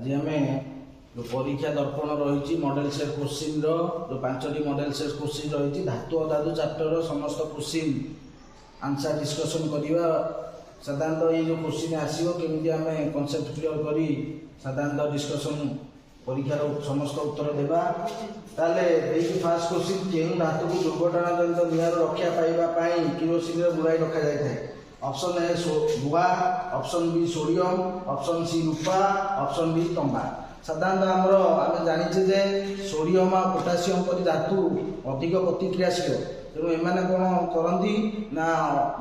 आज आम जो परीक्षा दर्पण रही मॉडल सेट क्वेश्चन जो 5टी मॉडल सेट क्वेश्चन रही धातु अधातु चैप्टर समस्त क्वेश्चन आंसर डिस्कशन करवा। साधारणतः ये जो क्वेश्चन आसो केमी आम कनसेप्ट क्लियर कर साधारणतः डिस्कशन परीक्षार समस्त उत्तर देवा। ताले फास्ट क्वेश्चन केउं धातु को दुर्घटना जनित निआर रक्षा पाइबा किरोसिन बुड़ाई रखा जाए। ऑप्शन ए लुहा, option B sodium, option C रूपा, ऑप्शन डी तंबा। साधारणतः आम जाचे जे सोडियम और पोटासियम परि धातु अधिक प्रतिक्रियाशील, तेणु एमाने कौन करती ना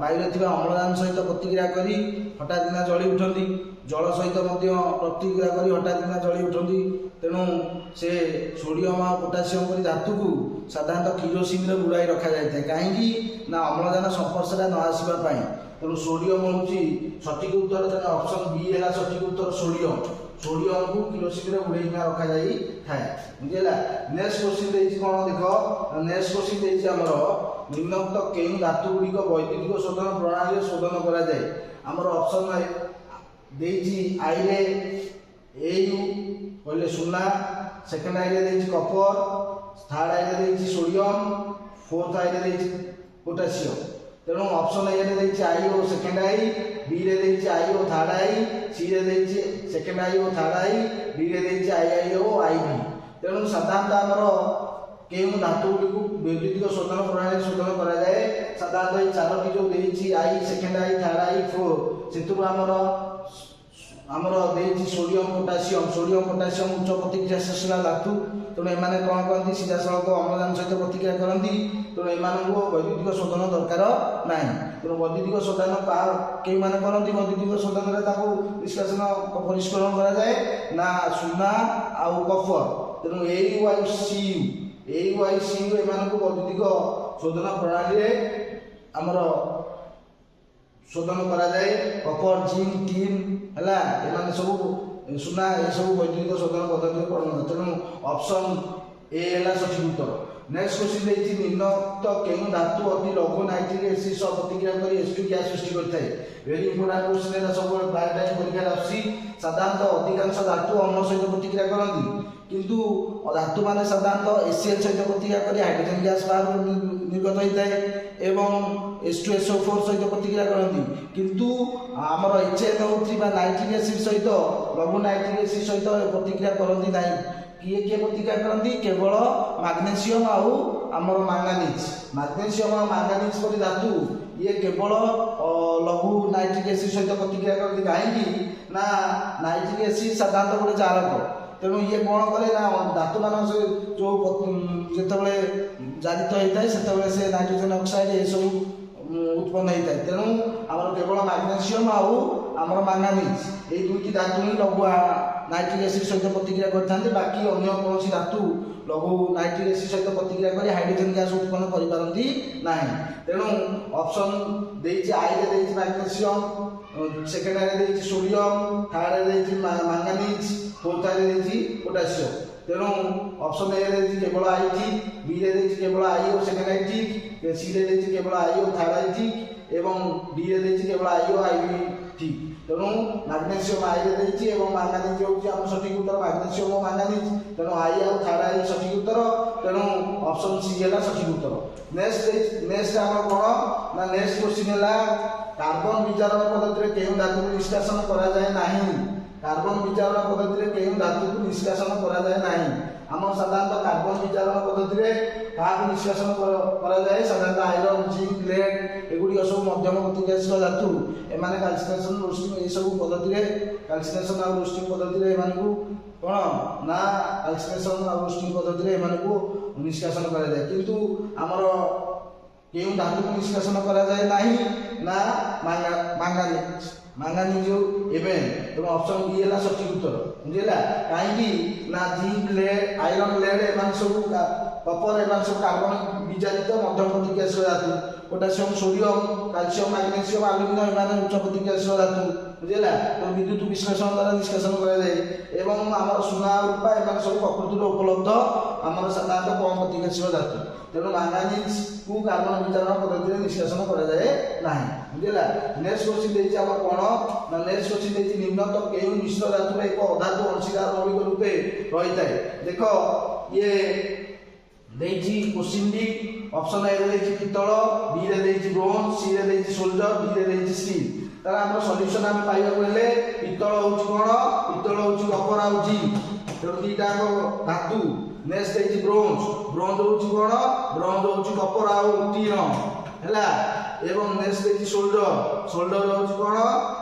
वायु थी अम्लजान सहित प्रतिक्रिया करी हठात किना जली उठती, जल सहित प्रतिक्रिया करी हठात किना जली उठती। तेणु से सोडियम और पोटासियम परि धातु को साधारणतः किरोसिन बुड़ाई रखा जाए कहीं ना अम्लजान संपर्श न आसवाई। तेणु सोडियम हूँ सठिक उत्तर, तेना ऑप्शन बी है सठिक उत्तर सोडियम। सोडियम को किरोसिन बुड़े रखा जाए थाए। बुझेगा। नेक्स्ट क्वेश्चन देख देख, नेक्स्ट क्वेश्चन देमर निम्नोक्त केउं धातु गुड़िक वैद्युतिक शोधन प्रणाली शोधन करा जाए। आमर ऑप्शन देछि आई रे एयू कहले सुना, सेकंड आई रे देछि कपर, थर्ड आई रे देछि सोडियम, फोर्थ आई रे देछि पोटासियम। तेणु ऑप्शन ए रे देछि आई ओ सेकंड आई, बी रे देछि आई ओ थर्ड आई, सी रे देछि सेकंड आई ओ थर्ड आई, डी रे देछि आई ओ आई बी। तेणु साधारणतः आमर केउं धातु गुड़ी को वैद्युतिक शोधन प्रणाली शोधन करा जाए। साधारणतः चारोटी जो देछि आई सेकंड आई थर्ड आई फोर सेतु आमर देछि सोडियम पोटासियम। सोडियम पोटासियम उच्च प्रतिक्रियाशील धातु, तेणु एमाने कौन करती सीधा सड़क अम्लजान सहित प्रतिक्रिया करती। तेणु एमानंकु वैद्युतिक शोधन दरकार नाही। तेणु वैद्युतिक शोधन के करती वैद्युतिक शोधन निष्कासन परिष्करण करा जाए ना सुना आउ कपर। तेणु AuCu एमानंकु वैद्युतिक शोधन प्रणाली आमर शोधन करा जाए। कपर जिंक टिन है एमाने सब सुना ये सब वैद्युतिक शोधन पद्धति परिणत। तेणु ऑप्शन ए है सठिक उत्तर। नेक्स्ट क्वेश्चन देखिए निम्नोक्त केउं धातु अति लघु नाइट्रिक एसिड सह प्रतिक्रिया कर H2 गैस सृष्टि करता है। वेरी इंपोर्टेंट क्वेश्चन है, सब प्राय टाइम परीक्षा आसी। साधारणतः अधिकांश धातु अम्ल सहित प्रतिक्रिया करती, किंतु धातु माने साधारणतः HCl सहित प्रतिक्रिया कर हाइड्रोजन गैस बाहर निर्गत होता है एवं H2SO4 सहित प्रतिक्रिया करती। किंतु आमर HNO3 बा नाइट्रिक एसिड सहित लघु नाइट्रिक एसिड सहित प्रतिक्रिया करती ना। किए किए प्रतिक्रिया करती केवल मैग्नेशियम आउ आमर मैंगानीज। मैग्नेशियम और मैंगानीज परि धातु ये केवल लघु नाइट्रिक एसिड सहित प्रतिक्रिया करती। कहीं ना नाइट्रिक एसिड साधारणतः गोटे चालक, तेणु ये कौन करे ना धातु मान से जो जिते जारित होता है से नाइट्रोजन ऑक्साइड ये सब उत्पन्न होता है। तेणु आमर केवल मैग्नेशियम आउ आमर मैंगानीज ये दुईटी धातु ही लघु नाइट्रिक एसिड सहित प्रतिक्रिया करते। बाकी अन्य कौन धातु लघु नाइट्रिक एसिड सहित प्रतिक्रिया कर हाइड्रोजन गैस उत्पन्न करपारती ना। तेणु ऑप्शन देछि आई रे देछि मैग्नेशियम, सेकंड आई रे देछि सोडियम, थर्ड आई रे देछि मैंगानीज, फोर्थ आई रे देछि पोटासियम। तेणु ऑप्शन ए रे देछि केवल आई ठीक, बी रे देछि केवल आई ओ सेकंड आई ठीक, सी रे देछि केवल आई ओ थर्ड आई ठीक एवं डी रे देछि केवल आई ओ आई बी ठीक। तेणु मैग्नेशियम आई रे देछि एवं मैंगानीज होउछि हम सठिक उत्तर मैग्नेशियम और मैंगानीज। तेणु आई और थर्ड आई सठिक उत्तर। तेणु ऑप्शन सी है सठिक उत्तर। नेक्स्ट आम कौन ना नेक्स्ट क्वेश्चन है कार्बन विचारण पद्धति केउं धातु निष्कासन करा जाए नहीं। कार्बन विचारण पद्धति केउं धातु को निष्कासन करा जाए नहीं। आम साधारणतः कार्बन विचारण पद्धति क्या निष्कासन करा जाए। साधारणतः आयरन जिंक लेड एगुड़ी सब मध्यम प्रतिक्रियाशील धातु एमाने कैल्सिनेशन रोस्टिंग ये सब पद्धति कैल्सिनेशन और रोस्टिंग पद्धति कौन ना कैल्सिनेशन और रोस्टिंग पद्धति निष्कासन करा जाए। किंतु आमर केउं धातु को निष्कासन करा जाए नहीं ना मैंगानीज। मैंगानीज एवं तेणु ऑप्शन बी है सठिक उत्तर। बुझेगा। कहीं ना जिंक लेड आयरन लेड एम सब कपर एम सब कार्बन विचारित मध्यम प्रतिक्रियाशील धातु। Potassium sodium calcium magnesium aluminium एम उच्च प्रतिक्रियाशील धातु। बुझेगा। तो विद्युत विश्लेषण द्वारा निष्कासन करा जाए एवं आम सुना रूपा एम सब प्रकृति उपलब्ध आम साधारणतः कम प्रतिक्रियाशील धातु। तेणु मैंगानीज को कार्बन विचारण पद्धति निष्कासन करा जाए नहीं। ବୁଝିଲା। ନେକ୍ସଟ କ୍ୱେଶ୍ଚିନ୍ ଦେଇଛି ଆମର କ'ଣ ନା ନେକ୍ସଟ କ୍ୱେଶ୍ଚିନ୍ ଦେଇଛି ନିମ୍ନତ କେଉଁ ମିଶ୍ର ଧାତୁରେ ଏକ ଅଧାତୁ ଅଂଶୀଦାର ମୌଳିକ ରୂପେ ରହିଥାଏ। ଦେଖ ଇଏ ଦେଇଛି କ୍ୱେଶ୍ଚିନ୍ ଡି ଅପସନ୍ ଏ ରେ ଦେଇଛି ପିତ୍ତଳ, ବି ରେ ଦେଇଛି ବ୍ରୋଞ୍ଜ, ସି ରେ ଦେଇଛି ସୋଲଜର, ଡି ରେ ଦେଇଛି ଷ୍ଟିଲ୍। ତାହେଲେ ଆମର ସଲ୍ୟୁସନ୍ ଆମେ ପାଇବାକୁ ହେଲେ ପିତ୍ତଳ ହେଉଛି କ'ଣ ପିତ୍ତଳ ହେଉଛି କପର ଆଉ ଜିଙ୍କ୍, ତେଣୁ ଦୁଇଟା ଧାତୁ। ନେକ୍ସଟ ଦେଇଛି ବ୍ରୋଞ୍ଜ, ବ୍ରୋଞ୍ଜ ହେଉଛି କ'ଣ ବ୍ରୋଞ୍ଜ ହେଉଛି କପର ଆଉ ଟିଣ ହେଲା। ଏବଂ ନେକ୍ସଟ ଦେଇଛି ସୋଲ୍ଡର, ସୋଲ୍ଡର ହେଉଛି କ'ଣ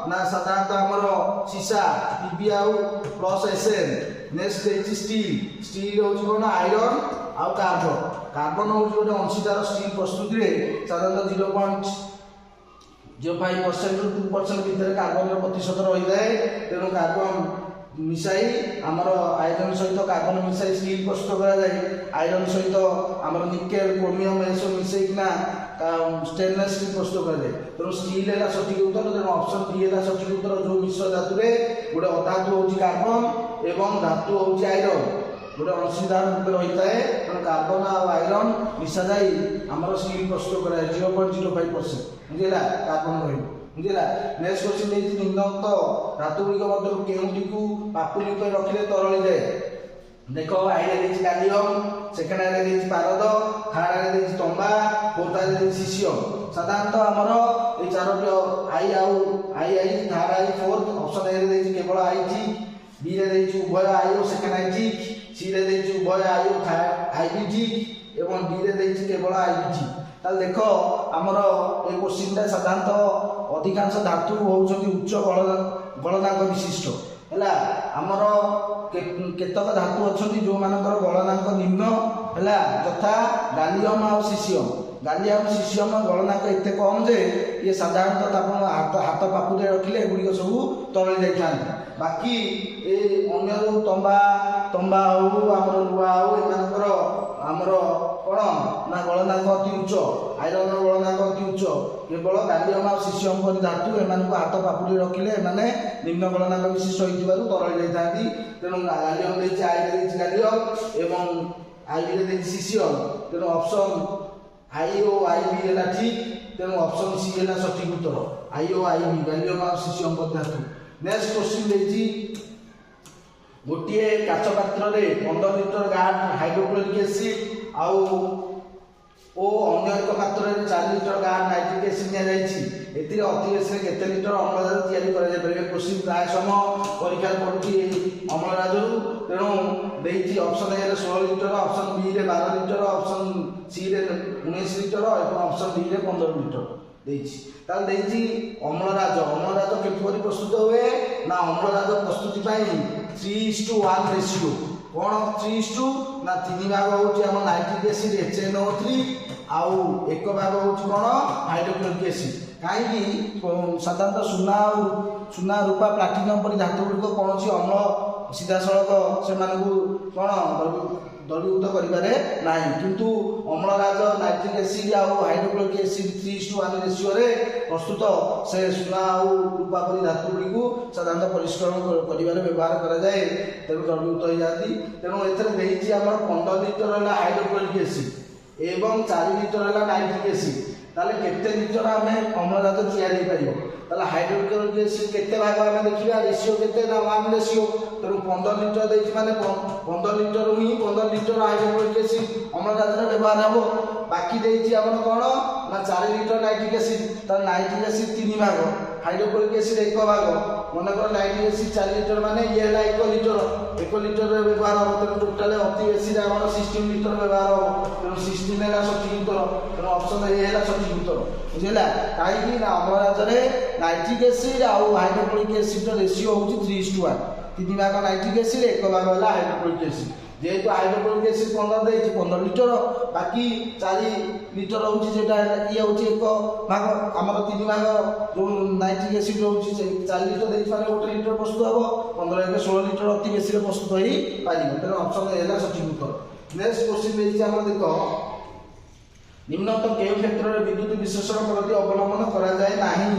ନା ସାଧାରଣତଃ ଆମର ସୀସା ପିବି ଆଉ ପ୍ଲସ୍ ଏସ୍ଏନ୍। ନେକ୍ସଟ ଦେଇଛି ଷ୍ଟିଲ୍, ଷ୍ଟିଲ୍ ହେଉଛି କ'ଣ ଆଇରନ୍ ଆଉ କାର୍ବନ। କାର୍ବନ ହେଉଛି ଗୋଟେ ଅଂଶୀଦାର ଷ୍ଟିଲ୍ ପ୍ରସ୍ତୁତିରେ ସାଧାରଣତଃ 0.05% ରୁ 2% ଭିତରେ କାର୍ବନର ପ୍ରତିଶତ ରହିଥାଏ। ତେଣୁ କାର୍ବନ ମିଶାଇ ଆମର ଆଇରନ୍ ସହିତ କାର୍ବନ ମିଶାଇ ଷ୍ଟିଲ୍ ପ୍ରସ୍ତୁତ କରାଯାଏ। ଆଇରନ୍ ସହିତ ଆମର ନିକେଲ୍ କ୍ରୋମିୟମ୍ ଏସବୁ ମିଶାଇକିନା ଷ୍ଟେନଲେସ୍ ଷ୍ଟିଲ୍ ପ୍ରସ୍ତୁତ କରାଯାଏ। ତେଣୁ ଷ୍ଟିଲ୍ ହେଲା ସଠିକ ଉତ୍ତର। ତେଣୁ ଅପସନ୍ ଡି ହେଲା ସଠିକ ଉତ୍ତର। ଯେଉଁ ମିଶ୍ର ଧାତୁରେ ଗୋଟେ ଅଧାତୁ ହେଉଛି କାର୍ବନ ଏବଂ ଧାତୁ ହେଉଛି ଆଇରନ୍ ଗୋଟେ ଅଂଶୀଦାର ରୂପେ ରହିଥାଏ। ତେଣୁ କାର୍ବନ ଆଉ ଆଇରନ୍ ମିଶାଯାଇ ଆମର ଷ୍ଟିଲ୍ ପ୍ରସ୍ତୁତ କରାଯାଏ 0.05%। ବୁଝିଲା କାର୍ବନ ରହିବ। ବୁଝିଲା। ନେକ୍ସଟ କ୍ୱେଶ୍ଚିନ୍ ଦେଇଛି ନିମ୍ନୋକ୍ତ ଧାତୁ ଗୁଡ଼ିକ ମଧ୍ୟରୁ କେଉଁଟିକୁ ପାପୁଲି ଉପରେ ରଖିଲେ ତରଳିଯାଏ। ଦେଖ ଆଇରେ ଦେଇଛି ଗାଲିୟମ୍, ସେକେଣ୍ଡ ଆଇରେ ଦେଇଛି ପାରଦ, ଥାର୍ଡ ଆଇରେ ଦେଇଛି ତମ୍ବା, ଫୋର୍ଥ ଆଇରେ ଦେଇଛି ସିସିୟମ୍। ସାଧାରଣତଃ ଆମର ଏଇ ଚାରୋଟି ଆଇ ଆଉ I third I fourth. Option A ରେ ଦେଇଛି କେବଳ ଆଇ ଜିଙ୍କ୍, ବି ରେ ଦେଇଛି ଉଭୟ I O second I zinc, C ରେ ଦେଇଛି ଉଭୟ ଆଇ ଓ ଆଇ ବି ଜିଙ୍କ୍ ଏବଂ ଡି ରେ ଦେଇଛି କେବଳ ଆଇ ବି ଜିଙ୍କ୍। ତାହେଲେ ଦେଖ ଆମର এই କୋଶ୍ଚିନ୍ଟା ସାଧାରଣତଃ ଅଧିକାଂଶ ଧାତୁ ହେଉଛନ୍ତି ଉଚ୍ଚ ଗଳନାଙ୍କ ବିଶିଷ୍ଟ ହେଲା। ଆମର କେତେକ ଧାତୁ ଅଛନ୍ତି ଯେଉଁମାନଙ୍କର ଗଳନାଙ୍କ ନିମ୍ନ ହେଲା, ଯଥା ଗାଲିୟମ୍ ଆଉ ସିସିୟମ୍। ଗାଲିୟମ୍ ସିସିୟମ୍ ଗଳନାଙ୍କ ଏତେ କମ୍ ଯେ ଇଏ ସାଧାରଣତଃ ଆପଣ ହାତ ପାପୁରେ ରଖିଲେ ଏଗୁଡ଼ିକ ସବୁ ତରଳି ଯାଇଥାନ୍ତି। ବାକି ଏ ଅନ୍ୟ ଯେଉଁ ତମ୍ବା ହେଉ ଆମର ଲୁହା ହେଉ ଏମାନଙ୍କର ଆମର କ'ଣ ନା ଗଳନାଙ୍କ ଅତି ଉଚ୍ଚ, ଆଇରନ୍ର ଗଳନାଙ୍କ ଅତି ଉଚ୍ଚ। କେବଳ ଗାଲିୟମ୍ ଆଉ ସିସିୟମ୍ ପରି ଧାତୁ ଏମାନଙ୍କୁ ହାତ ପାପୁଲି ରଖିଲେ ଏମାନେ ନିମ୍ନ ଗଳନାଙ୍କ ବିଶିଷ୍ଟ ହୋଇଥିବାରୁ ତରଳି ଯାଇଥାନ୍ତି। ତେଣୁ ଗାଲିୟମ୍ ଦେଇଛି ଆଇରେ ଦେଇଛି ଗାଲିୟମ୍ ଏବଂ ଆଇବିରେ ଦେଇଛି ସିସିୟମ୍। ତେଣୁ ଅପସନ୍ ଆଇ ଓ ଆଇ ବି ହେଲା ଠିକ୍। ତେଣୁ ଅପସନ୍ ସି ହେଲା ସଠିକ ଉତ୍ତର। ଆଇ ଓ ଆଇ ବି ଗାଲିୟମ୍ ଆଉ ସିସିୟମ୍ ପରି ଧାତୁ। ନେକ୍ସଟ କ୍ୱେଶ୍ଚିନ୍ ଦେଇଛି ଗୋଟିଏ କାଚ ପାତ୍ରରେ 15 ଲିଟର ଗାଢ଼ ହାଇଡ୍ରୋକ୍ଲୋରିକ୍ ଏସିଡ୍ ଆଉ ଓ ଅନ୍ୟ ଏକ ପାତ୍ରରେ 4 ଲିଟର ଗାଢ଼ ନାଇଟ୍ରିକ୍ ଏସିଡ୍ ନିଆଯାଇଛି। ଏଥିରେ ଅତି ବେଶୀରେ କେତେ ଲିଟର ଅମ୍ଳଜାନ ତିଆରି କରାଯାଇପାରିବ। କ୍ୱେଶ୍ଚିନ୍ ପ୍ରାୟ ସମୟ ପରୀକ୍ଷାରେ ପଡ଼ୁଛି ଏହି ଅମ୍ଳଜାନରୁ। ତେଣୁ ଦେଇଛି ଅପସନ୍ ଏ ରେ 16 ଲିଟର, ଅପସନ୍ ବି ରେ 12 ଲିଟର, ଅପସନ୍ ସି ରେ 19 ଲିଟର ଏବଂ ଅପସନ୍ ଡି ରେ 15 ଲିଟର ଦେଇଛି। ତାହେଲେ ଦେଇଛି ଅମ୍ଳରାଜ। ଅମ୍ଳରାଜ କିପରି ପ୍ରସ୍ତୁତ ହୁଏ ନା ଅମ୍ଳରାଜ ପ୍ରସ୍ତୁତି ପାଇଁ 3:1 ରେସିଓ। କ'ଣ 3:? ନା 3 ଭାଗ ହେଉଛି ଆମ ନାଇଟ୍ରିକ୍ ଏସିଡ୍ HNO3 ଆଉ 1 ଭାଗ ହେଉଛି କ'ଣ ହାଇଡ୍ରୋକ୍ଲୋରିକ୍ ଏସିଡ୍। କାହିଁକି ସାଧାରଣତଃ ସୁନା ରୂପା ପ୍ଲାଟିନମ୍ ପରି ଧାତୁ ଗୁଡ଼ିକ କୌଣସି ଅମ୍ଳ ସିଧାସଳଖ ସେମାନଙ୍କୁ କ'ଣ ଦ୍ରବୀଭୂତ କରିପାରେ ନାହିଁ। କିନ୍ତୁ ଅମ୍ଳରାଜ ନାଇଟ୍ରିକ୍ ଏସିଡ୍ ଆଉ ହାଇଡ୍ରୋକ୍ଲୋରିକ୍ ଏସିଡ୍ 3:1 ରେସିଓରେ ପ୍ରସ୍ତୁତ ସେ ସୁନା ଆଉ ରୂପା ପରି ଧାତୁ ଗୁଡ଼ିକୁ ସାଧାରଣତଃ ପରିଷ୍କରଣ କରିବାରେ ବ୍ୟବହାର କରାଯାଏ। ତେଣୁ ଦ୍ରବୀଭୂତ ହୋଇଯାଆନ୍ତି। ତେଣୁ ଏଥିରେ ଦେଇଛି ଆମର 15 ଲିଟର ହେଲା ହାଇଡ୍ରୋକ୍ଲୋରିକ୍ ଏସିଡ୍ ଏବଂ 4 ଲିଟର ହେଲା ନାଇଟ୍ରିକ୍ ଏସିଡ୍। ତାହେଲେ କେତେ ଲିଟର ଆମେ ଅମ୍ଳଜାନ ତିଆରି ହେଇପାରିବ। ତାହେଲେ ହାଇଡ୍ରୋକ୍ଲୋରିକ୍ ଏସିଡ୍ କେତେ ଭାଗ ଆମେ ଦେଖିବା, ରେସିଓ କେତେ ନା 1 ରେସିଓ। ତେଣୁ 15 ଲିଟର ଦେଇଛି ମାନେ 15 ଲିଟର ହିଁ 15 ଲିଟର ହାଇଡ୍ରୋକ୍ଲୋରିକ୍ ଏସିଡ୍ ଅମ୍ଳଜାନରେ ବ୍ୟବହାର ହେବ। ବାକି ଦେଇଛି ଆମର କ'ଣ ନା 4 ଲିଟର ନାଇଟ୍ରିକ୍ ଏସିଡ୍। ତାହେଲେ ନାଇଟ୍ରିକ୍ ଏସିଡ୍ 3 ଭାଗ, ହାଇଡ୍ରୋକ୍ଲୋରିକ୍ ଏସିଡ୍ 1 ଭାଗ। ମନେକର ନାଇଟ୍ରିକ୍ ଏସିଡ୍ 4 ଲିଟର ମାନେ ଇଏ ହେଲା 1 ଲିଟର। 1 ଲିଟରରେ ବ୍ୟବହାର ହେବ। ତେଣୁ ଟୋଟାଲ ଅତି ବେଶୀରେ ଆମର 16 ଲିଟର ବ୍ୟବହାର ହେବ। ତେଣୁ 16 ହେଲା ସଠିକ ଉତ୍ତର। ତେଣୁ ଅପସନ୍ ଏ ହେଲା ସଠିକ ଉତ୍ତର। ବୁଝିଲା। କାହିଁକି ନା ଅମ୍ଳଜାନରେ ନାଇଟ୍ରିକ୍ ଏସିଡ୍ ଆଉ ହାଇଡ୍ରୋକ୍ଲୋରିକ୍ ଏସିଡ୍ର ରେସିଓ ହେଉଛି 3:1। 3 ଭାଗ ନାଇଟ୍ରିକ୍ ଏସିଡ୍, 1 ଭାଗ ହେଲା ହାଇଡ୍ରୋକ୍ଲୋରିକ୍ ଏସିଡ୍। ଯେହେତୁ ହାଇଡ୍ରୋକ୍ଲୋରିକ୍ ଏସିଡ୍ 15 ଦେଇଛି 15 ଲିଟର, ବାକି 4 ଲିଟର ହେଉଛି ଯେଟା ଇଏ ହେଉଛି 1 ଭାଗ। ଆମର 3 ଭାଗ ଯେଉଁ ନାଇଟ୍ରିକ୍ ଏସିଡ୍ ରହୁଛି ସେ 4 ଲିଟର ଦେଇଛି ମାନେ 1 ଲିଟର ପ୍ରସ୍ତୁତ ହେବ। 15 × 16 ଲିଟର ଅତି ବେଶୀରେ ପ୍ରସ୍ତୁତ ହୋଇପାରିବ। ତେଣୁ ଅପସନ୍ ଏ ହେଲା ସଠିକ ଉତ୍ତର। ନେକ୍ସଟ କ୍ୱେଶ୍ଚିନ୍ ଦେଇଛି ଆମର ଦେଖ ନିମ୍ନୋକ୍ତ କେଉଁ କ୍ଷେତ୍ରରେ ବିଦ୍ୟୁତ ବିଶ୍ଳେଷଣ ପଦ୍ଧତି ଅବଲମ୍ବନ କରାଯାଏ ନାହିଁ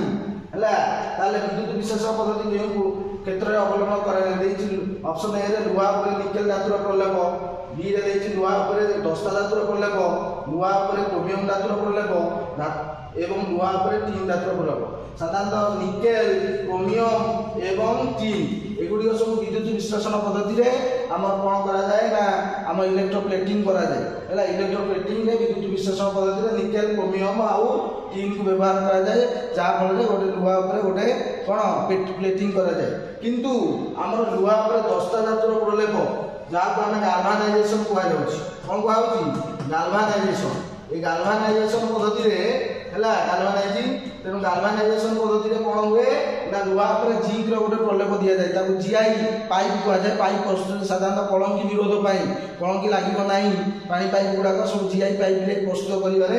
ହେଲା। ତାହେଲେ ବିଦ୍ୟୁତ ବିଶ୍ଳେଷଣ ପଦ୍ଧତି କେଉଁ କ୍ଷେତ୍ରରେ ଅବଲମ୍ବନ କରାଯାଏ। ଦେଇଛି ଅପସନ୍ ଏ ରେ ଲୁହା ଉପରେ ନିକେଲ ଧାତୁର ପ୍ରଲେପ, ବି ରେ ଦେଇଛି ଲୁହା ଉପରେ ଦସ୍ତା ଧାତୁର ପ୍ରଲେପ, ଲୁହା ଉପରେ କ୍ରୋମିୟମ୍ ଧାତୁର ପ୍ରଲେପ, ଏବଂ ଲୁହା ଉପରେ ଟିନ୍ ଧାତୁର ପ୍ରଲେପ। ସାଧାରଣତଃ ନିକେଲ, କ୍ରୋମିୟମ ଏବଂ ଟିନ୍ ଏଗୁଡ଼ିକ ସବୁ ବିଦ୍ୟୁତ ବିଶ୍ଳେଷଣ ପଦ୍ଧତିରେ ଆମର କ'ଣ କରାଯାଏ ନା ଆମ ଇଲେକ୍ଟ୍ରୋପ୍ଲେଟିଂ କରାଯାଏ ହେଲା। ଇଲେକ୍ଟ୍ରୋପ୍ଲେଟିଂରେ ବିଦ୍ୟୁତ ବିଶ୍ଳେଷଣ ପଦ୍ଧତିରେ ନିକେଲ, କ୍ରୋମିୟମ ଆଉ ଟିନ୍କୁ ବ୍ୟବହାର କରାଯାଏ, ଯାହାଫଳରେ ଗୋଟେ ଲୁହା ଉପରେ ଗୋଟେ କ'ଣ ପ୍ଲେଟିଂ କରାଯାଏ। କିନ୍ତୁ ଆମର ଲୁହା ଉପରେ ଦସ୍ତା ଧାତୁର ପ୍ରଲେପ ଯାହାକୁ ଆମେ ଗାଲଭାନାଇଜେସନ କୁହାଯାଉଛି। କ'ଣ କୁହାଯାଉଛି? ଗାଲଭାନାଇଜେସନ। এই গালভানাইজেসন পদ্ধতিরে ହେଲା ଗାଲଭାନାଇଜିଂ। ତେଣୁ ଗାଲଭାନାଇଜେସନ ପଦ୍ଧତିରେ କ'ଣ ହୁଏ ନା ଲୁହା ଉପରେ ଜିଙ୍କର ଗୋଟେ ପ୍ରଲେପ ଦିଆଯାଏ, ତାକୁ ଜିଆଇ ପାଇପ୍ କୁହାଯାଏ। ପାଇପ୍ ପ୍ରସ୍ତୁତ ସାଧାରଣତଃ କଳଙ୍କି ନିରୋଧ ପାଇଁ, କଳଙ୍କି ଲାଗିବ ନାହିଁ ପାଣି ପାଇପ୍ ଗୁଡ଼ାକ ସବୁ ଜିଆଇ ପାଇପ୍ରେ ପ୍ରସ୍ତୁତ କରିବାରେ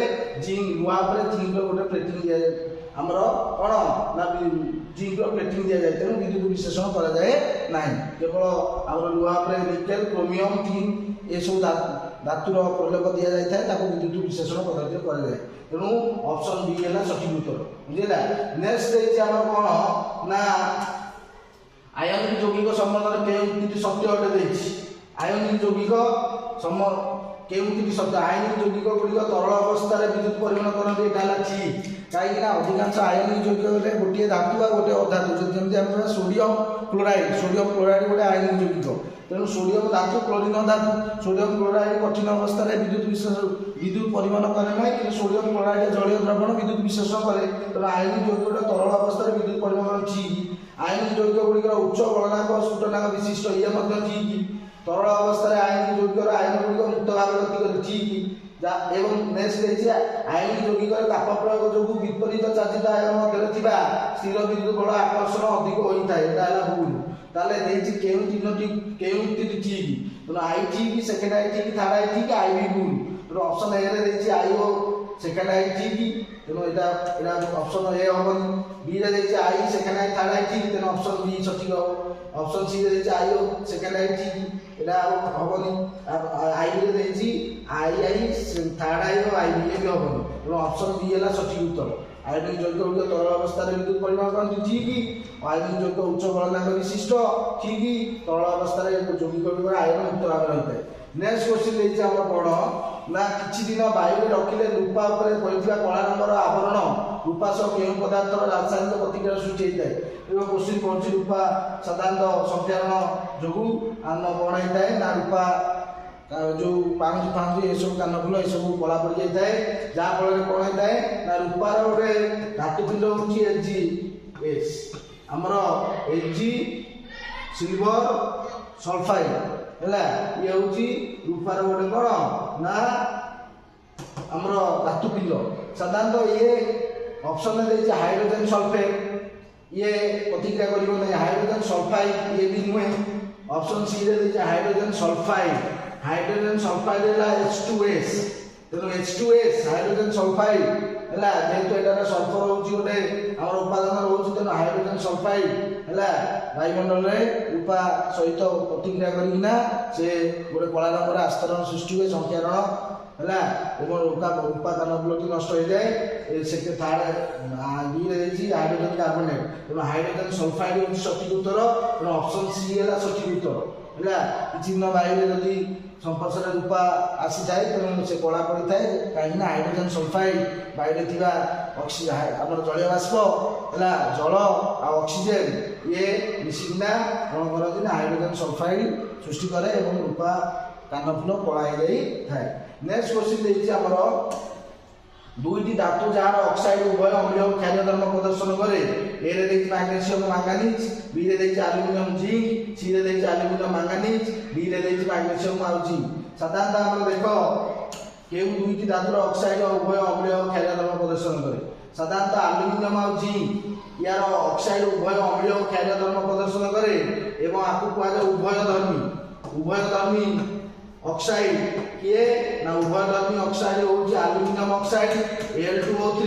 ଲୁହା ଉପରେ ଜିଙ୍କର ଗୋଟେ ପ୍ଲେଟିଂ ଦିଆଯାଏ। ଆମର କ'ଣ ନା ଜିଙ୍କର ପ୍ଲେଟିଂ ଦିଆଯାଏ, ତେଣୁ ବିଦ୍ୟୁତ ବିଶ୍ଳେଷଣ କରାଯାଏ ନାହିଁ। କେବଳ ଆମର ଲୁହା ଉପରେ ନିକେଲ, କ୍ରୋମିୟମ, ଟିନ୍ ଏସବୁ ଧାତୁର ପ୍ରଲେପ ଦିଆଯାଇଥାଏ, ତାକୁ ବିଦ୍ୟୁତ ବିଶ୍ଳେଷଣ ପଦ୍ଧତିରେ କରାଯାଏ। ତେଣୁ ଅପସନ ବି ହେଲା ସଠିକ ଉତ୍ତର, ବୁଝିଲା। ନେକ୍ସଟ ଦେଇଛି ଆମର କ'ଣ ନା ଆୟନିକ ଯୌଗିକ ସମ୍ବନ୍ଧରେ କେଉଁ ତିନିଟି ସତ୍ୟ ଅଟେ ଦେଇଛି। ଆୟନିକ ଯୌଗିକ କେଉଁ ତିନିଟି ସତ୍ୟ? ଆୟନିକ ଯୌଗିକ ଗୁଡ଼ିକ ତରଳ ଅବସ୍ଥାରେ ବିଦ୍ୟୁତ ପରିବହନ କରନ୍ତି, ଏଇଟା ହେଲା ଠିକ୍। କାହିଁକିନା ଅଧିକାଂଶ ଆୟନିକ ଯୌଗିକ ହେଲେ ଗୋଟିଏ ଧାତୁ ବା ଗୋଟେ ଅଧାତୁ, ଯେମିତି ଆମେ ସୋଡ଼ିୟମ କ୍ଲୋରାଇଡ୍। ସୋଡ଼ିୟମ କ୍ଲୋରାଇଡ୍ ଗୋଟେ ଆୟନିକ ଯୌଗିକ, ତେଣୁ ସୋଡ଼ିୟମ ଧାତୁ, କ୍ଲୋରିନ ଧାତୁ। ସୋଡ଼ିୟମ କ୍ଲୋରାଇଡ୍ କଠିନ ଅବସ୍ଥାରେ ବିଦ୍ୟୁତ ପରିବହନ କରେ ନାହିଁ, କିନ୍ତୁ ସୋଡ଼ିୟମ କ୍ଲୋରାଇଡ୍ ଜଳୀୟ ଦ୍ରବଣ ବିଦ୍ୟୁତ ବିଶ୍ଳେଷଣ କରେ। ତେଣୁ ଆୟନିକ ଯୌଗିକଟା ତରଳ ଅବସ୍ଥାରେ ବିଦ୍ୟୁତ ପରିବହନ ଠିକ୍। ଆୟନିକ ଯୌଗିକ ଗୁଡ଼ିକର ଉଚ୍ଚ ଗଳନାଙ୍କ ଓ ସ୍ଫୁଟନାଙ୍କ ବିଶିଷ୍ଟ, ଇଏ ମଧ୍ୟ ଠିକ୍। ତରଳ ଅବସ୍ଥାରେ ଆୟନିକ ଯୌଗିକର ଆୟନ ଗୁଡ଼ିକ ମୁକ୍ତ ଭାବେ ଗତି କରେ, ଠିକ୍। ଏବଂ ନେକ୍ସଟ ଦେଇଛି ଆୟନିକ ଯୌଗିକରେ ତାପ ପ୍ରୟୋଗ ଯୋଗୁଁ ବିପରୀତ ଚାର୍ଜିତ ଆୟନ ମଧ୍ୟରେ ଥିବା ସ୍ଥିର ବିଦ୍ୟୁତ ବଳ ଆକର୍ଷଣ ଅଧିକ ହୋଇଥାଏ, ଏଇଟା ହେଲା ଭୁଲ। ତାହେଲେ ଦେଇଛି କେଉଁ ତିନିଟି ଠିକ୍? ତେଣୁ ଆଇ ଠିକ୍, ସେକେଣ୍ଡ ଆଇ ଠିକ୍, ଥାର୍ଡ ଆଇ ଠିକ୍, ଆଇ ବି ଭୁଲ। ତେଣୁ ଅପସନ ଏ ରେ ଦେଇଛି ଆଇ ଓ ସେକେଣ୍ଡ ଆଇ ଠିକ୍, ତେଣୁ ଏଇଟା ଅପସନ ଏ ହବନି। ବି ରେ ଦେଇଛି I, second I, third I ଠିକ୍, ତେଣୁ ଅପସନ ବି ସଠିକ ହବ। ଅପସନ ସି ରେ ଦେଇଛି ଆଇ ଓ ସେକେଣ୍ଡ ଆଇ ଠିକ୍, ଏଇଟା ହବନି। ଆଇ ରେ ଦେଇଛି ଆଇ, ଥାର୍ଡ ଆଇ ଓ ଆଇ ବି, ଏ ବି ହବନି। ତେଣୁ ଅପସନ ବି ହେଲା ସଠିକ ଉତ୍ତର। ଆୟନିକ ଯୌଗିକ ଗୁଡ଼ିକ ତରଳ ଅବସ୍ଥାରେ ବିଦ୍ୟୁତ ପରିବହନ କରନ୍ତି, ଠିକ୍। ଆୟନିକ ଯୌଗିକ ଉଚ୍ଚ ଗଳନାଙ୍କ ବିଶିଷ୍ଟ, ଠିକ୍। ତରଳ ଅବସ୍ଥାରେ ଯୌଗିକ ଗୁଡ଼ିକର ଆୟନ ମୁକ୍ତ ଭାବେ ରହିଥାଏ। ନେକ୍ସଟ କ୍ୱେଶ୍ଚିନ୍ ଦେଇଛି ଆମର କ'ଣ ନା କିଛି ଦିନ ବାୟୁରେ ରଖିଲେ ରୂପା ଉପରେ ପଡ଼ିଥିବା କଳା ରଙ୍ଗର ଆବରଣ ରୂପା ସହ କେଉଁ ପଦାର୍ଥର ରାସାୟନିକ ପ୍ରତିକ୍ରିୟା ସୃଷ୍ଟି ହେଇଥାଏ? ଏବେ କ୍ୱେଶ୍ଚିନ୍ ପଡ଼ୁଛି ରୂପା ସାଧାରଣତଃ ସଂକ୍ଷାରଣ ଯୋଗୁଁ ଆମ କ'ଣ ହେଇଥାଏ ନା ରୂପା ଯେଉଁ ପାଉଁଜି ଏସବୁ କାନଫୁଲ ଏସବୁ କଳା ପଡ଼ିଯାଇଥାଏ, ଯାହାଫଳରେ କ'ଣ ହେଇଥାଏ ନା ରୂପାର ଗୋଟେ ଧାତୁପିଣ୍ଡ ହେଉଛି Ag, ଆମର Ag ସିଲଭର ସଲଫାଇଡ୍ ହେଲା। ଇଏ ହେଉଛି ରୂପାର ଗୋଟେ କ'ଣ ନା ଆମର ଧାତୁପିଣ୍ଡ। ସାଧାରଣତଃ ଇଏ ଅପସନରେ ଦେଇଛି ହାଇଡ୍ରୋଜେନ ସଲଫେଟ୍, ଇଏ ପ୍ରତିକ୍ରିୟା କରିବ ନାହିଁ। ହାଇଡ୍ରୋଜେନ ସଲଫାଇଡ୍ ଇଏ ବି ନୁହେଁ। ଅପସନ ସି ରେ ଦେଇଛି ହାଇଡ୍ରୋଜେନ ସଲଫାଇଡ୍। ହାଇଡ୍ରୋଜେନ ସଲଫାଇଡ୍ ହେଲା H2S, ତେଣୁ H2S ହାଇଡ୍ରୋଜେନ ସଲଫାଇଡ୍ ହେଲା। ଯେହେତୁ ଏଟାର ସଲଫର ହେଉଛି ଗୋଟେ ଆମର ଉପାଦାନ ରହୁଛି, ତେଣୁ ହାଇଡ୍ରୋଜେନ ସଲଫାଇଡ୍ ହେଲା ବାୟୁମଣ୍ଡଳରେ ରୂପା ସହିତ ପ୍ରତିକ୍ରିୟା କରିକିନା ସେ ଗୋଟେ କଳା ରଙ୍ଗର ଆସ୍ତରଣ ସୃଷ୍ଟି ହୁଏ, ସଂକ୍ଷାରଣ ହେଲା, ଏବଂ ରୂପା କାନଫୁଲଟି ନଷ୍ଟ ହୋଇଯାଏ। ସେ ଥାର୍ଡ ବିରେ ଦେଇଛି ହାଇଡ୍ରୋଜେନ କାର୍ବୋନେଟ୍, ତେଣୁ ହାଇଡ୍ରୋଜେନ ସଲଫାଇଡ୍ ହେଉଛି ସଠିକ ଉତ୍ତର। ତେଣୁ ଅପସନ ସି ହେଲା ସଠିକ ଉତ୍ତର ହେଲା। କିଛି ଦିନ ବାୟୁରେ ଯଦି ସଂସ୍ପର୍ଶରେ ରୂପା ଆସିଥାଏ, ତେଣୁ ସେ କଳା ପଡ଼ିଥାଏ, କାହିଁକିନା ହାଇଡ୍ରୋଜେନ ସଲଫାଇଡ୍ ବାୟୁରେ ଥିବା ଆମର ଜଳୀୟ ବାଷ୍ପ ହେଲା, ଜଳ ଆଉ ଅକ୍ସିଜେନ ଇଏ ମିଶିକିନା କ'ଣ କରନ୍ତି ନା ହାଇଡ୍ରୋଜେନ ସଲଫାଇଡ୍ ସୃଷ୍ଟି କରେ ଏବଂ ରୂପା କାନଫୁଲ କଳା ହେଇଯାଇଥାଏ। ନେକ୍ସଟ କ୍ୱେଶ୍ଚିନ୍ ଦେଇଛି ଆମର ଦୁଇଟି ଧାତୁ ଯାହାର ଅକ୍ସାଇଡ୍ ଉଭୟ ଅମ୍ଳୀୟ ଓ କ୍ଷାରୀୟ ଧର୍ମ ପ୍ରଦର୍ଶନ କରେ। ଏ ରେ ଦେଇଛି ମାଗ୍ନେସିୟମ ମାଙ୍ଗାନିଜ, ବି ରେ ଦେଇଛି ଆଲୁମିନିୟମ ଜିଙ୍କ, ସି ରେ ଦେଇଛି ଆଲୁମିନିୟମ ମାଙ୍ଗାନିଜ, ଡି ରେ ଦେଇଛି ମାଗ୍ନେସିୟମ ଆଉ ଜିଙ୍କ। ସାଧାରଣତଃ ଆମର ଦେଖ କେଉଁ ଦୁଇଟି ଧାତୁର ଅକ୍ସାଇଡ୍ ଉଭୟ ଅମ୍ଳୀୟ ଓ କ୍ଷାରୀୟ ଧର୍ମ ପ୍ରଦର୍ଶନ କରେ? ସାଧାରଣତଃ ଆଲୁମିନିୟମ ଆଉ ଜିଙ୍କ ইয়ার অক্সাইড উভয় অম্লীয় ও ক্ষারীয় ধর্ম প্রদর্শন করে এবং আকু কুহযাଏ উভয়ধর্মী অক্সাইড কিଏ না উভয়ধর্মী অক্সাইড হচ্ছে আলুমিনিয়ম অক্সাইড Al2O3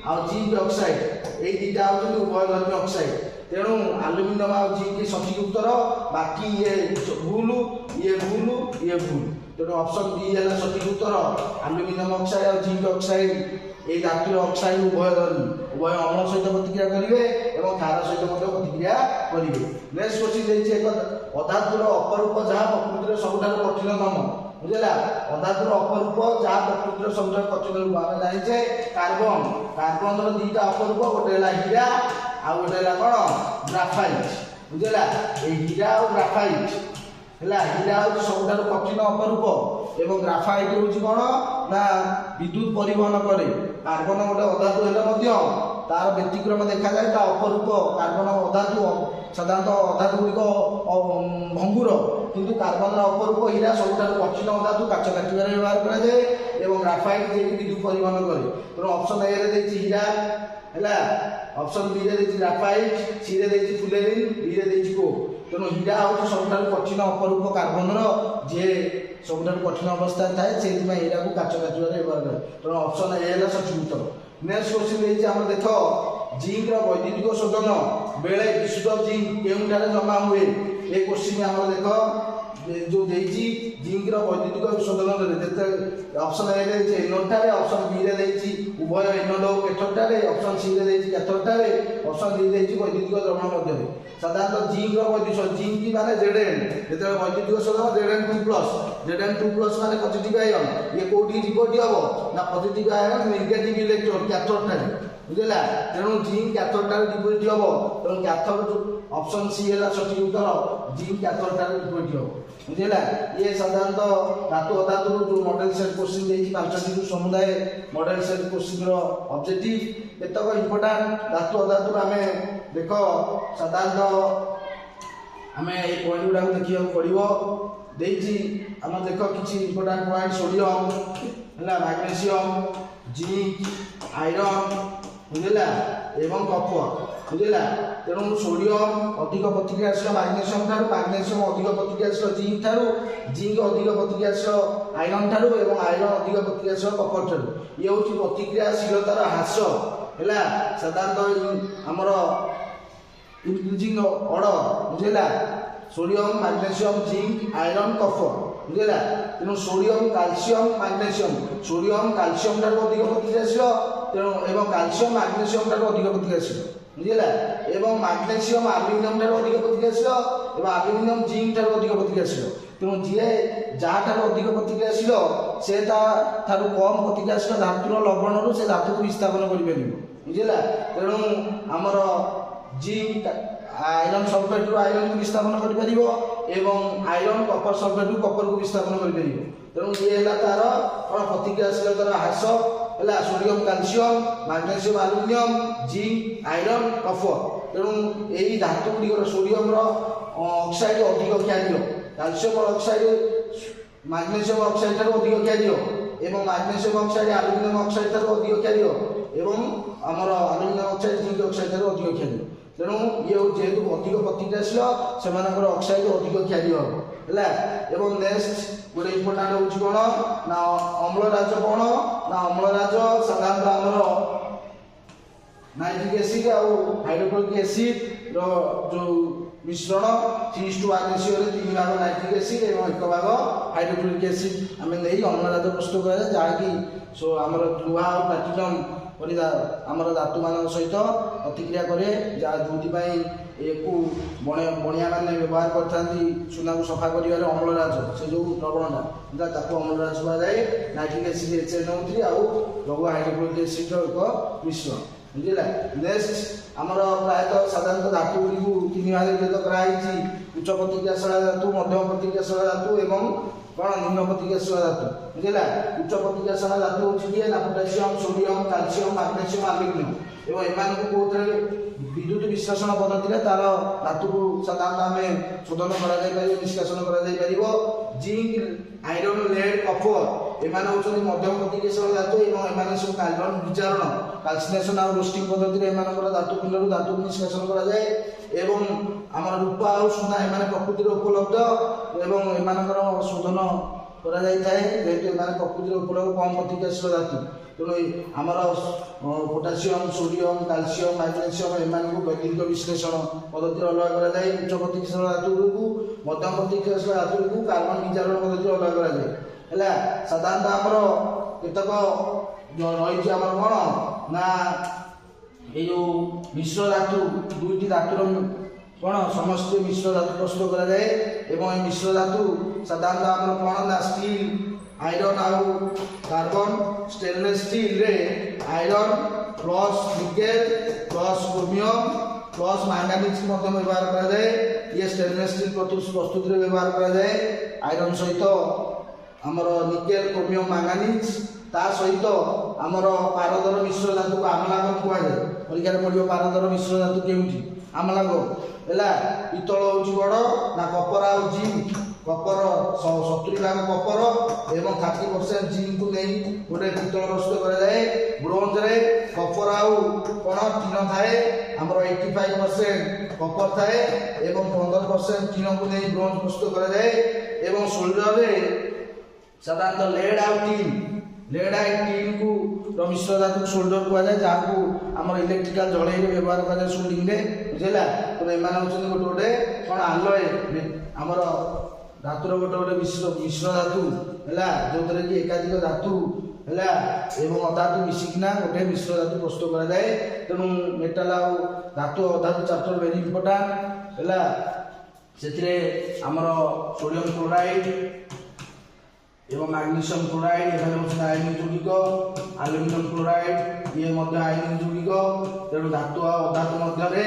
আর জিঙ্ক অক্সাইড, এই দুইটা হচ্ছে উভয়ধর্মী অক্সাইড। তেণু আলুমিনিয়ম আর জিঙ্ক সঠিক উত্তর, বাকি ইয়ে ভুল, ইয়ে ভুল, ইয়ে ভুল। তেণু অপশন বি হল সঠিক উত্তর। আলুমিনিয়ম অক্সাইড আর জিঙ্ক অক্সাইড এই ধাতুর অক্সাইড উভয়ধর্মী, উভয় অম্ল সহিত প্রতিক্রিয়া করবে এবং ক্ষার সহিত প্রতিক্রিয়া করবে। নেক্সট কোশ্চিন দিয়েছে এক অধাতুর অপরূপ যা প্রকৃতির সবুঠাରୁ কঠিনতম ବୁଝିଲା। ଅଧାତୁର ଅପରୂପ ଯାହା ପ୍ରକୃତିର ସବୁଠାରୁ କଠିନ ରୂପ ଆମେ ଜାଣିଛେ କାର୍ବନ। କାର୍ବନର ଦୁଇଟା ଅପରୂପ, ଗୋଟେ ହେଲା ହୀରା ଆଉ ଗୋଟେ ହେଲା କ'ଣ ଗ୍ରାଫାଇଟ। ବୁଝିଲା। এই হীরা ଆଉ ଗ୍ରାଫାଇଟ ହେଲା, ହୀରା ହେଉଛି ସବୁଠାରୁ କଠିନ ଅପରୂପ ଏବଂ ଗ୍ରାଫାଇଟ ହେଉଛି କ'ଣ ନା ବିଦ୍ୟୁତ ପରିବହନ କରେ। କାର୍ବନ ଗୋଟେ ଅଧାତୁ ହେଲେ ମଧ୍ୟ ତାର ବ୍ୟତିକ୍ରମ ଦେଖାଯାଏ, ତା ଅପରୂପ କାର୍ବନ ଅଧାତୁ ସାଧାରଣତଃ ଅଧାତୁ ଗୁଡ଼ିକ ଭଙ୍ଗୁର, କିନ୍ତୁ କାର୍ବନର ଅପରୂପ ହୀରା ସବୁଠାରୁ କଠିନ ଅଧାତୁ, କାଚ କାଟିବାରେ ବ୍ୟବହାର କରାଯାଏ ଏବଂ ଗ୍ରାଫାଇଟ ଯିଏକି ବିଦ୍ୟୁତ ପରିବହନ କରେ। ତେଣୁ ଅପସନ ଏ ରେ ଦେଇଛି ହୀରା ହେଲା, ଅପସନ ବି ରେ ଦେଇଛି ଗ୍ରାଫାଇଟ, ସି ରେ ଦେଇଛି ଫୁଲେରିନ୍, ଡି ରେ ଦେଇଛି କୋକ୍। ତେଣୁ ହୀରା ହେଉଛି ସବୁଠାରୁ କଠିନ ଅପରୂପ କାର୍ବନର, ଯିଏ ସବୁଠାରୁ କଠିନ ଅବସ୍ଥାରେ ଥାଏ, ସେଇଥିପାଇଁ ହୀରାକୁ କାଚ କାଟିବାରେ ବ୍ୟବହାର କରେ। ତେଣୁ ଅପସନ ଏ ହେଲା ସଠିକ ଉତ୍ତର। ନେକ୍ସଟ କ୍ୱେଶ୍ଚିନ୍ ଦେଇଛି ଆମର ଦେଖ, ଜିଙ୍କର ବୈଦ୍ୟୁତିକ ଶୋଧନ ବେଳେ ବିଶୁଦ୍ଧ ଜିଙ୍କ କେଉଁଠାରେ ଜମା ହୁଏ? ଏ କ୍ୱେଶ୍ଚିନ୍ ଆମର ଦେଖ जो देइछि जिंक रो वैद्युतिक शोधन रे जेते ऑप्शन ए रे एनोड टारे, ऑप्शन बी रे देइछि उभय एनोड और कैथोड टारे, ऑप्शन सी रे देइछि कैथोड टारे, ऑप्शन डी देइछि वैद्युतिक द्रव्य मध्ये रे। साधारणतः जिंक रो वैद्युतिक जिंक की माने Zn, जेते वैद्युतिक शोधन Zn2+ माने पॉजिटिव आयन, ये कोठी रिपोर्ट हबो ना positive ion negative electron cathode टारे, बुझला। तेणु जिंक कैथोड टारे डिपोजिट हबो, तेणु कैथोड ऑप्शन सी है सठिक उत्तर, जिंक कैथोड टारे डिपोजिट हबो, बुझला। ये साधारणतः धातु अधातु जो मॉडल सेट क्वेश्चन देछि 5टी जो समुदाय मॉडल सेट क्वेश्चन रो ऑब्जेक्टिव एतक इंपोर्टेंट धातु अधातु हमें देखो साधारणतः हमें ए पॉइंट गुडा देखिया पड़िबो देछि। हम देखो किछि इंपोर्टेंट पॉइंट सोडियम हला, मैग्नीशियम, जिंक, आयरन, बुझला एवं कपर, बुझला। तेणु सोडियम अधिक प्रतिक्रियाशील मैग्नीशियम ठारू, मैग्नीशियम अधिक प्रतिक्रियाशील जिंक ठारू, जिंक अधिक प्रतिक्रियाशील आयरन ठारू एवं आयरन अधिक प्रतिक्रियाशील कपर ठारू। ये होची प्रतिक्रियाशीलतार ह्रास हैला। साधारणतः हमर इंक्रीजिंग ऑर्डर, बुझला, sodium, magnesium, zinc, iron, Kapoor, बुझला। तेणु sodium, calcium, magnesium, sodium calcium ठारू अधिक प्रतिक्रियाशील, तेणु एवं कैल्शियम मैग्नीशियम ठारू अधिक प्रतिक्रियाशील, बुझला। एवं मैग्नीशियम एल्युमिनियम ठारू अधिक प्रतिक्रियाशील एवं एल्युमिनियम जिंक ठारू अधिक प्रतिक्रियाशील। तेणु जीए जहाँ ठारू अधिक प्रतिक्रियाशील से ठारू कम प्रतिक्रियाशील धातुर लवणरू से धातु को विस्थापन कर पारिबो, बुझला। तेणु हमर जिंक आयरन सल्फेट रू आयरन को विस्थापन कर पारिबो एवं आयरन कपर सल्फेट रू कपर को विस्थापन कर पारिबो। तेणु ये है तार कोन प्रतिक्रियाशीलतार ह्रास हैला। Sodium calcium, magnesium aluminium, zinc, iron, copper. तेणु यही धातु गुड़िकर सोडियम ऑक्साइड अधिक क्षारीय, कैल्शियम ऑक्साइड मैग्नीशियम ऑक्साइड ठारू अधिक क्षारीय एवं मैग्नीशियम ऑक्साइड एल्युमिनियम ऑक्साइड ठारू अधिक क्षारीय एवं हमर एल्युमिनियम ऑक्साइड जिंक ऑक्साइड ठारू अधिक क्षारीय। तेणु ये जेहेतु अधिक प्रतिक्रियाशील सेमानकर ऑक्साइड अधिक क्षारीय हम हैला। एवं नेक्स्ट गोटे इंपोर्टेंट होची कोन ना अम्लराज कोन ना अम्लराज साधारणतः हमर नाइट्रिक एसिड और हाइड्रोक्लोरिक एसिड रो जो मिश्रण 3:1 रेशियो रे 3 भाग नाइट्रिक एसिड एवं 1 भाग हाइड्रोक्लोरिक एसिड हमें नहीं अम्लराज प्रस्तुत करे, जहा कि सो हमर लुहा और प्लाटिनम परि हमर धातु मान सहित प्रतिक्रिया करे, जहाँ जो बणिया मैंने व्यवहार करथांती सुना को सफा करिवारे अम्लराज से जो द्रवणटा ताको अम्लराज हुआ जाए। नाइट्रिक एसिड HNO3 आउ लघु हाइड्रोक्लोरिक एसिड एक मिश्रण, बुझला। नेक्स्ट हमर प्रायतः साधारणतः धातु गुडी तीन भाग विभक्त कराई, उच्च प्रतिक्रियाशील धातु, मध्यम प्रतिक्रियाशील धातु एवं कौन निम्न प्रतिक्रियाशील धातु, बुझला। उच्च प्रतिक्रियाशील धातु होची कि ना potassium, sodium, calcium, magnesium, aluminium एवं एमान को कोथरे विद्युत विश्लेषण पद्धति रे तार धातु को साधारणतः हमें शोधन करा जाय परिबो, निष्कासन करा जाय परिबो। जिंक, आयरन, लेड, कपर एमान होचनी मध्यम प्रतिक्रियाशील धातु एवं एमान सब कार्बन विचारण कैल्सिनेशन और रोस्टिंग पद्धति रे एमान धातु पिंडरू धातु निष्कासन करा जाय एवं हमर रूपा और सुना एमान प्रकृति रे उपलब्ध एवं एमान शोधन करा जाय थाए, जेहेतु एमान प्रकृति रे उपलब्ध कम प्रतिक्रियाशील धातु। तेणु आमर पोटासियम, सोडियम, कैल्शियम, मैग्नीशियम एमान को वैज्ञानिक विश्लेषण पद्धति अलग करा जाय। उच्च प्रतिक्रियाशील धातु को मध्यम प्रतिक्रियाशील धातु को कार्बन विचारण पद्धति अलग करा जाय हैला। साधारणतः आमर केतक रही आमर कोन ना ये जो मिश्र धातु दुईटी धातुर କ'ଣ ସମସ୍ତ ମିଶ୍ର ଧାତୁ ପ୍ରସ୍ତୁତ କରାଯାଏ ଏବଂ ଏ ମିଶ୍ର ଧାତୁ ସାଧାରଣତଃ ଆମର କ'ଣ ନା ଷ୍ଟିଲ୍ ଆଇରନ୍ ଆଉ କାର୍ବନ ଷ୍ଟେନଲେସ୍ ଷ୍ଟିଲ୍ରେ iron plus nickel plus chromium plus manganese ମଧ୍ୟ ବ୍ୟବହାର କରାଯାଏ। ଇଏ ଷ୍ଟେନଲେସ୍ ଷ୍ଟିଲ୍ ପ୍ରସ୍ତୁତିରେ ବ୍ୟବହାର କରାଯାଏ। ଆଇରନ୍ ସହିତ ଆମର ନିକେଲ୍ କ୍ରୋମିୟମ୍ ମାଙ୍ଗାନିଜ୍ ତା ସହିତ ଆମର ପାରଦର ମିଶ୍ର ଧାତୁକୁ ଆମଲାଗମ କୁହାଯାଏ। ପରୀକ୍ଷାରେ ପଡ଼ିବ ପାରଦର ମିଶ୍ର ଧାତୁ କେଉଁଠି ଆମଲାଗମ ହେଲା। ପିତ୍ତଳ ହେଉଛି ବଡ଼ ନା କପର ଆଉ ଜିଙ୍କ୍ କପର 70% କପର ଏବଂ 30% ଜିଙ୍କ୍କୁ ନେଇ ଗୋଟେ ପିତ୍ତଳ ପ୍ରସ୍ତୁତ କରାଯାଏ। ବ୍ରୋଞ୍ଜରେ କପର ଆଉ କ'ଣ ଟିଣ ଥାଏ ଆମର 85% କପର ଥାଏ ଏବଂ 15% ଟିଣକୁ ନେଇ ବ୍ରୋଞ୍ଜ ପ୍ରସ୍ତୁତ କରାଯାଏ। ଏବଂ ସୋଲ୍ଡରରେ ସାଧାରଣତଃ ଲେଡ୍ ଆଉ ଟିନ୍କୁ ମିଶ୍ର ଧାତୁକୁ ସୋଲ୍ଡର କୁହାଯାଏ, ଯାହାକୁ ଆମର ଇଲେକ୍ଟ୍ରିକାଲ ଜଳେଇରେ ବ୍ୟବହାର କରାଯାଏ ସୋଲ୍ଡିଂରେ ବୁଝିଲା। ତେଣୁ ଏମାନେ ହେଉଛନ୍ତି ଗୋଟେ ଗୋଟେ କ'ଣ ଆଲୟ ଆମର ଧାତୁର ଗୋଟେ ମିଶ୍ର ଧାତୁ ହେଲା, ଯେଉଁଥିରେ କି ଏକାଧିକ ଧାତୁ ହେଲା ଏବଂ ଅଧାତୁ ମିଶିକିନା ଗୋଟେ ମିଶ୍ର ଧାତୁ ପ୍ରସ୍ତୁତ କରାଯାଏ। ତେଣୁ ମେଟାଲ ଆଉ ଧାତୁ ଅଧାତୁ ଚାପ୍ଟର ଭେରି ଇମ୍ପୋର୍ଟାଣ୍ଟ ହେଲା। ସେଥିରେ ଆମର ସୋଡ଼ିୟମ କ୍ଲୋରାଇଡ୍ ଏବଂ ମାଗ୍ନେସିୟମ କ୍ଲୋରାଇଡ୍ ଏମାନେ ହେଉଛନ୍ତି ଆୟନିକ ଯୌଗିକ। ଆଲୁମିନିୟମ କ୍ଲୋରାଇଡ୍ ଇଏ ମଧ୍ୟ ଆୟନିକ ଯୌଗିକ। ତେଣୁ ଧାତୁ ଆଉ ଅଧାତୁ ମଧ୍ୟରେ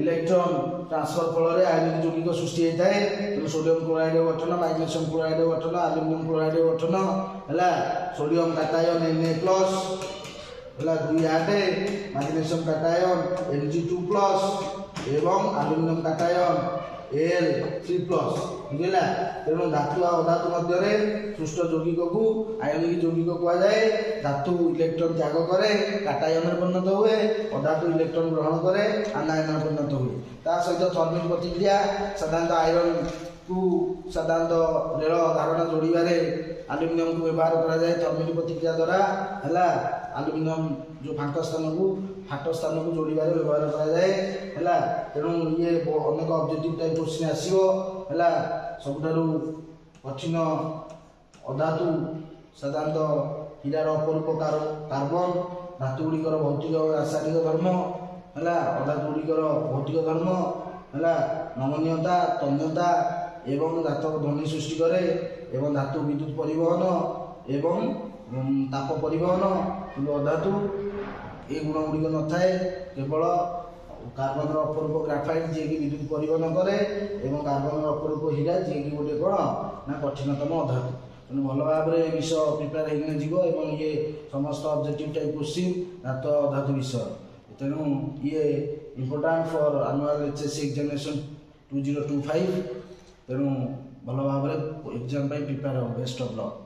ଇଲେକ୍ଟ୍ରନ୍ ଟ୍ରାନ୍ସଫର ଫଳରେ ଆୟନିକ ଯୌଗିକ ସୃଷ୍ଟି ହୋଇଥାଏ। ତେଣୁ ସୋଡ଼ିୟମ କ୍ଲୋରାଇଡ୍ ଗଠନ, ମାଗ୍ନେସିୟମ କ୍ଲୋରାଇଡ୍ ଗଠନ, ଆଲୁମିନିୟମ କ୍ଲୋରାଇଡ୍ ଗଠନ ହେଲା। ସୋଡ଼ିୟମ କାଟାୟନ Na+ ହେଲା 2 ମାଗ୍ନେସିୟମ କାଟାୟନ Mg2+ ଏବଂ ଆଲୁମିନିୟମ କାଟାୟନ Al3+ ବୁଝିଲା। ତେଣୁ ଧାତୁ ଆଉ ଅଧାତୁ ମଧ୍ୟରେ ସୃଷ୍ଟ ଯୌଗିକକୁ ଆୟନିକ ଯୌଗିକ କୁହାଯାଏ। ଧାତୁ ଇଲେକ୍ଟ୍ରନ୍ ତ୍ୟାଗ କରେ କାଟାୟନରେ ପରିଣତ ହୁଏ, ଅଧାତୁ ଇଲେକ୍ଟ୍ରନ୍ ଗ୍ରହଣ କରେ ଆନାୟନରେ ପରିଣତ ହୁଏ। ତା ସହିତ ଥର୍ମିକ ପ୍ରତିକ୍ରିୟା ସାଧାରଣତଃ ଆଇରନ୍କୁ ସାଧାରଣତଃ ରେଳ ଧାରଣା ଯୋଡ଼ିବାରେ ଆଲୁମିନିୟମକୁ ବ୍ୟବହାର କରାଯାଏ ଥର୍ମିକ ପ୍ରତିକ୍ରିୟା ଦ୍ୱାରା ହେଲା। ଆଲୁମିନିୟମ ଯେଉଁ ଫାଙ୍କ ସ୍ଥାନକୁ ଫାଟ ସ୍ଥାନକୁ ଯୋଡ଼ିବାରେ ବ୍ୟବହାର କରାଯାଏ ହେଲା। ତେଣୁ ଇଏ ଅନେକ ଅବଜେକ୍ଟିଭ ଟାଇପ୍ କୋଶ୍ଚିନ୍ ଆସିବ ହେଲା। ସବୁଠାରୁ କଠିନ ଅଧାତୁ ସାଧାରଣତଃ ହୀରାର ଅପରୂପ କାର୍ବନ, ଧାତୁ ଗୁଡ଼ିକର ଭୌତିକ ଓ ରାସାୟନିକ ଧର୍ମ ହେଲା। ଅଧାତୁ ଗୁଡ଼ିକର ଭୌତିକ ଧର୍ମ ହେଲା ନମନୀୟତା, ତନ୍ୟତା ଏବଂ ଧାତବ ଧ୍ୱନି ସୃଷ୍ଟି କରେ ଏବଂ ଧାତୁ ବିଦ୍ୟୁତ ପରିବହନ ଏବଂ ତାପ ପରିବହନ। କିନ୍ତୁ ଅଧାତୁ ଏ ଗୁଣ ଗୁଡ଼ିକ ନଥାଏ। କେବଳ କାର୍ବନର ଅପରୂପ ଗ୍ରାଫାଇଟ୍ ଯିଏକି ବିଦ୍ୟୁତ ପରିବହନ କରେ ଏବଂ କାର୍ବନର ଅପରୂପ ହୀରା ଯିଏକି ଗୋଟେ କ'ଣ ନା କଠିନତମ ଅଧାତୁ। ତେଣୁ ଭଲ ଭାବରେ ଏ ବିଷୟ ପ୍ରିପେୟାର ହେଇକିନା ଯିବ ଏବଂ ଇଏ ସମସ୍ତ ଅବଜେକ୍ଟିଭ ଟାଇପ୍ କୋଶ୍ଚିନ୍ ଧାତୁ ଅଧାତୁ ବିଷୟ। ତେଣୁ ଇଏ important for annual HSC examination 2025। ତେଣୁ ଭଲ ଭାବରେ ଏକ୍ଜାମ ପାଇଁ ପ୍ରିପେୟାର ହେବ। Best of luck.